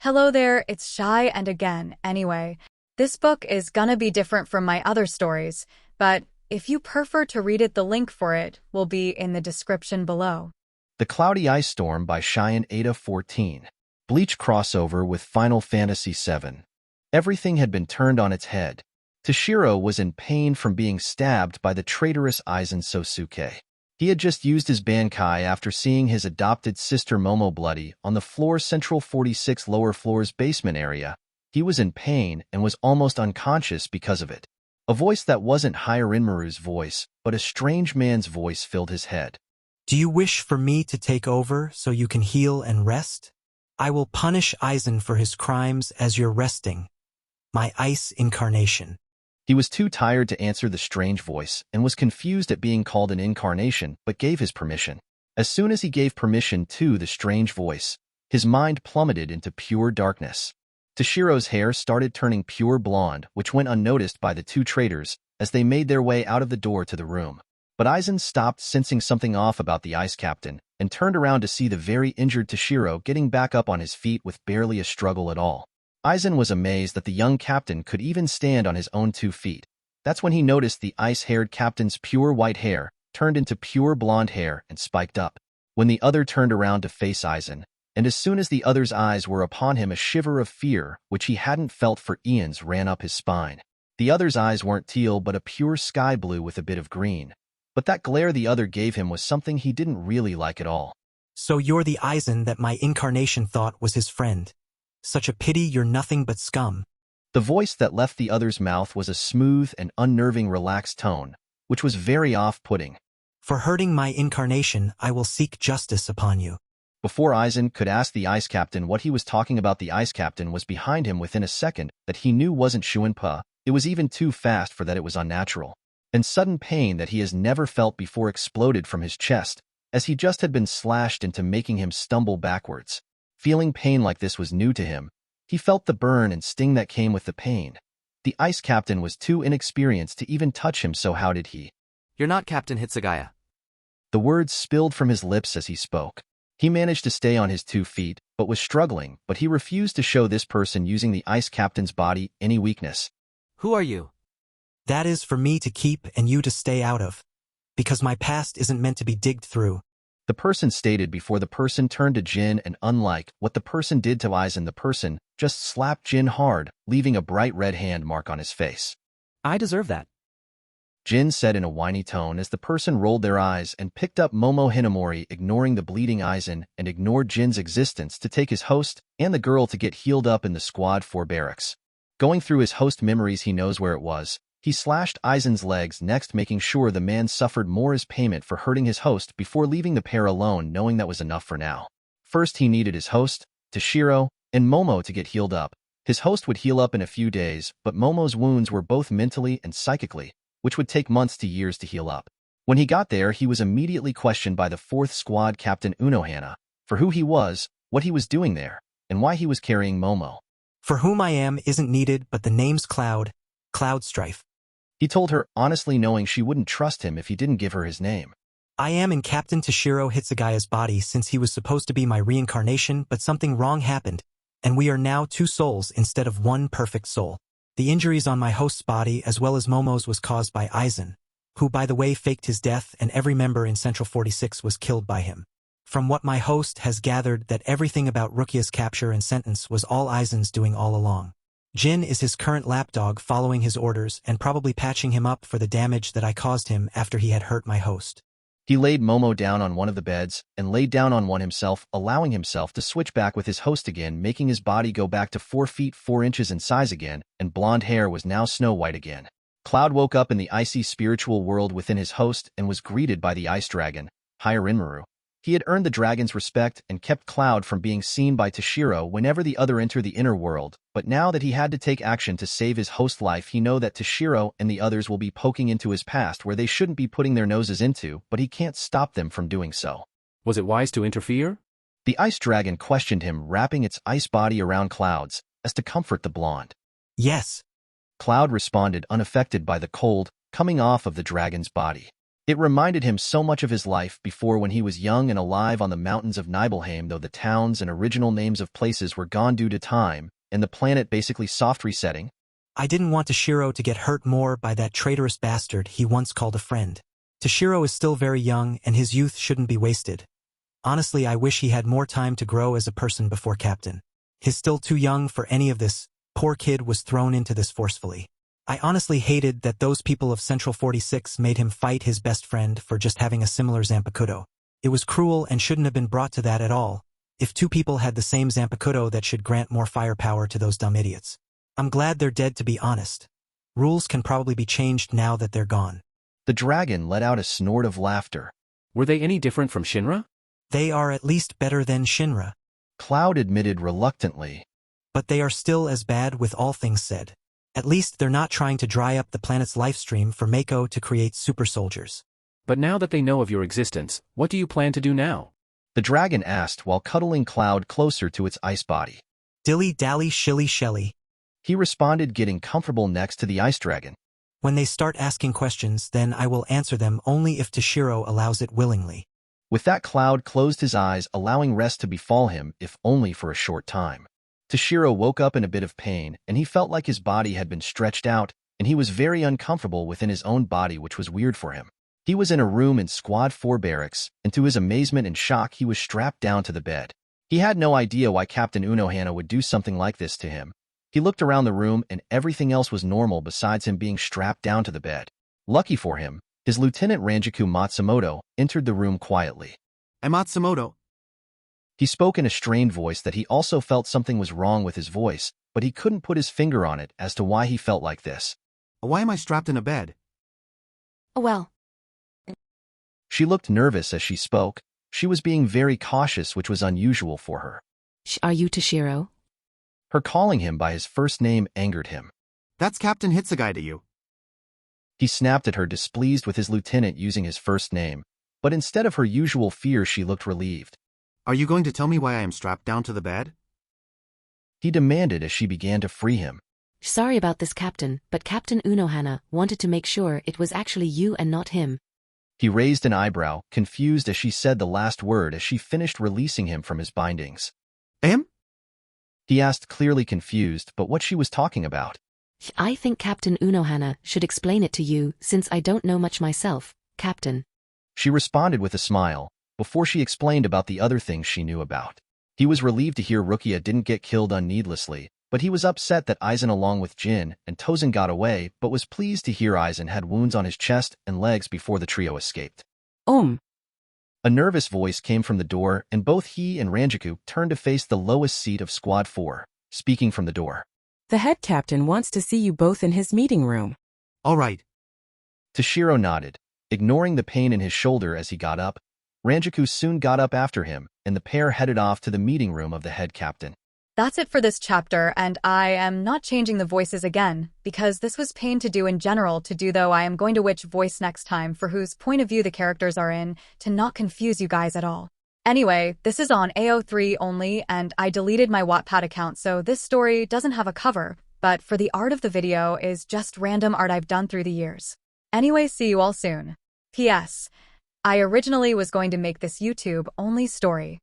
Hello there, it's Shy and again, anyway. This book is gonna be different from my other stories, but if you prefer to read it, the link for it will be in the description below. The Cloudy Ice Storm by Cheyenne Ada 14. Bleach crossover with Final Fantasy VII. Everything had been turned on its head. Toshiro was in pain from being stabbed by the traitorous Aizen Sosuke. He had just used his Bankai after seeing his adopted sister Momo bloody on the floor Central 46 lower floor's basement area. He was in pain and was almost unconscious because of it. A voice that wasn't Rinmaru's voice, but a strange man's voice filled his head. Do you wish for me to take over so you can heal and rest? I will punish Aizen for his crimes as you're resting. My ice incarnation. He was too tired to answer the strange voice and was confused at being called an incarnation, but gave his permission. As soon as he gave permission to the strange voice, his mind plummeted into pure darkness. Toshiro's hair started turning pure blonde, which went unnoticed by the two traitors as they made their way out of the door to the room. But Aizen stopped, sensing something off about the ice captain, and turned around to see the very injured Toshiro getting back up on his feet with barely a struggle at all. Aizen was amazed that the young captain could even stand on his own 2 feet. That's when he noticed the ice-haired captain's pure white hair turned into pure blonde hair and spiked up. When the other turned around to face Aizen, and as soon as the other's eyes were upon him, a shiver of fear, which he hadn't felt for eons, ran up his spine. The other's eyes weren't teal but a pure sky blue with a bit of green. But that glare the other gave him was something he didn't really like at all. So you're the Aizen that my incarnation thought was his friend. Such a pity you're nothing but scum. The voice that left the other's mouth was a smooth and unnerving relaxed tone, which was very off-putting. For hurting my incarnation, I will seek justice upon you. Before Aizen could ask the ice captain what he was talking about, the ice captain was behind him within a second that he knew wasn't Ch1. It was even too fast for that it was unnatural. And sudden pain that he has never felt before exploded from his chest, as he just had been slashed into, making him stumble backwards. Feeling pain like this was new to him. He felt the burn and sting that came with the pain. The ice captain was too inexperienced to even touch him, so how did he? You're not Captain Hitsugaya. The words spilled from his lips as he spoke. He managed to stay on his 2 feet, but was struggling, but he refused to show this person using the ice captain's body any weakness. Who are you? That is for me to keep and you to stay out of. Because my past isn't meant to be digged through. The person stated before the person turned to Jin, and unlike what the person did to Aizen, the person just slapped Jin hard, leaving a bright red hand mark on his face. I deserve that. Jin said in a whiny tone as the person rolled their eyes and picked up Momo Hinamori, ignoring the bleeding Aizen and ignored Jin's existence to take his host and the girl to get healed up in the Squad 4 barracks. Going through his host memories, he knows where it was. He slashed Aizen's legs next, making sure the man suffered more as payment for hurting his host before leaving the pair alone, knowing that was enough for now. First, he needed his host, Toshiro, and Momo to get healed up. His host would heal up in a few days, but Momo's wounds were both mentally and psychically, which would take months to years to heal up. When he got there, he was immediately questioned by the 4th Squad Captain Unohana for who he was, what he was doing there, and why he was carrying Momo. For whom I am isn't needed, but the name's Cloud Strife. He told her, honestly knowing she wouldn't trust him if he didn't give her his name. I am in Captain Toshiro Hitsugaya's body since he was supposed to be my reincarnation, but something wrong happened, and we are now 2 souls instead of 1 perfect soul. The injuries on my host's body as well as Momo's was caused by Aizen, who by the way faked his death, and every member in Central 46 was killed by him. From what my host has gathered, that everything about Rukia's capture and sentence was all Aizen's doing all along. Jin is his current lapdog, following his orders and probably patching him up for the damage that I caused him after he had hurt my host. He laid Momo down on one of the beds and laid down on one himself, allowing himself to switch back with his host again, making his body go back to 4 feet 4 inches in size again, and blonde hair was now snow white again. Cloud woke up in the icy spiritual world within his host and was greeted by the ice dragon, Rinmaru. He had earned the dragon's respect and kept Cloud from being seen by Toshiro whenever the other entered the inner world, but now that he had to take action to save his host's life, he know that Toshiro and the others will be poking into his past where they shouldn't be putting their noses into, but he can't stop them from doing so. Was it wise to interfere? The ice dragon questioned him, wrapping its ice body around Cloud's as to comfort the blonde. Yes. Cloud responded, unaffected by the cold coming off of the dragon's body. It reminded him so much of his life before when he was young and alive on the mountains of Nibelheim, though the towns and original names of places were gone due to time, and the planet basically soft resetting. I didn't want Toshiro to get hurt more by that traitorous bastard he once called a friend. Toshiro is still very young, and his youth shouldn't be wasted. Honestly, I wish he had more time to grow as a person before Captain. He's still too young for any of this. Poor kid was thrown into this forcefully. I honestly hated that those people of Central 46 made him fight his best friend for just having a similar Zanpakuto. It was cruel and shouldn't have been brought to that at all. If two people had the same Zanpakuto, that should grant more firepower to those dumb idiots. I'm glad they're dead, to be honest. Rules can probably be changed now that they're gone. The dragon let out a snort of laughter. Were they any different from Shinra? They are at least better than Shinra. Cloud admitted reluctantly. But they are still as bad, with all things said. At least they're not trying to dry up the planet's life stream for Mako to create super soldiers. But now that they know of your existence, what do you plan to do now? The dragon asked while cuddling Cloud closer to its ice body. Dilly-dally, shilly-shelly. He responded, getting comfortable next to the ice dragon. When they start asking questions, then I will answer them only if Toshiro allows it willingly. With that, Cloud closed his eyes, allowing rest to befall him, if only for a short time. Toshiro woke up in a bit of pain, and he felt like his body had been stretched out, and he was very uncomfortable within his own body, which was weird for him. He was in a room in Squad 4 barracks, and to his amazement and shock, he was strapped down to the bed. He had no idea why Captain Unohana would do something like this to him. He looked around the room, and everything else was normal besides him being strapped down to the bed. Lucky for him, his Lieutenant Ranjaku Matsumoto entered the room quietly. I'm Matsumoto. He spoke in a strained voice that he also felt something was wrong with his voice, but he couldn't put his finger on it as to why he felt like this. Why am I strapped in a bed? Well. She looked nervous as she spoke. She was being very cautious, which was unusual for her. Are you Toshiro? Her calling him by his first name angered him. That's Captain Hitsugai to you. He snapped at her, displeased with his lieutenant using his first name, but instead of her usual fear, she looked relieved. Are you going to tell me why I am strapped down to the bed? He demanded as she began to free him. Sorry about this, Captain, but Captain Unohana wanted to make sure it was actually you and not him. He raised an eyebrow, confused as she said the last word as she finished releasing him from his bindings. Him? He asked, clearly confused, but what she was talking about. I think Captain Unohana should explain it to you, since I don't know much myself, Captain. She responded with a smile, before she explained about the other things she knew about. He was relieved to hear Rukia didn't get killed unneedlessly, but he was upset that Aizen along with Jin and Tozen got away, but was pleased to hear Aizen had wounds on his chest and legs before the trio escaped. A nervous voice came from the door, and both he and Ranjaku turned to face the lowest seat of Squad 4, speaking from the door. The head captain wants to see you both in his meeting room. All right. Toshiro nodded, ignoring the pain in his shoulder as he got up. Ranjaku soon got up after him, and the pair headed off to the meeting room of the head captain. That's it for this chapter, and I am not changing the voices again, because this was pain to do in general to do, though I am going to which voice next time for whose point of view the characters are in, to not confuse you guys at all. Anyway, this is on AO3 only, and I deleted my Wattpad account, so this story doesn't have a cover, but for the art of the video is just random art I've done through the years. Anyway, see you all soon. P.S. I originally was going to make this YouTube-only story,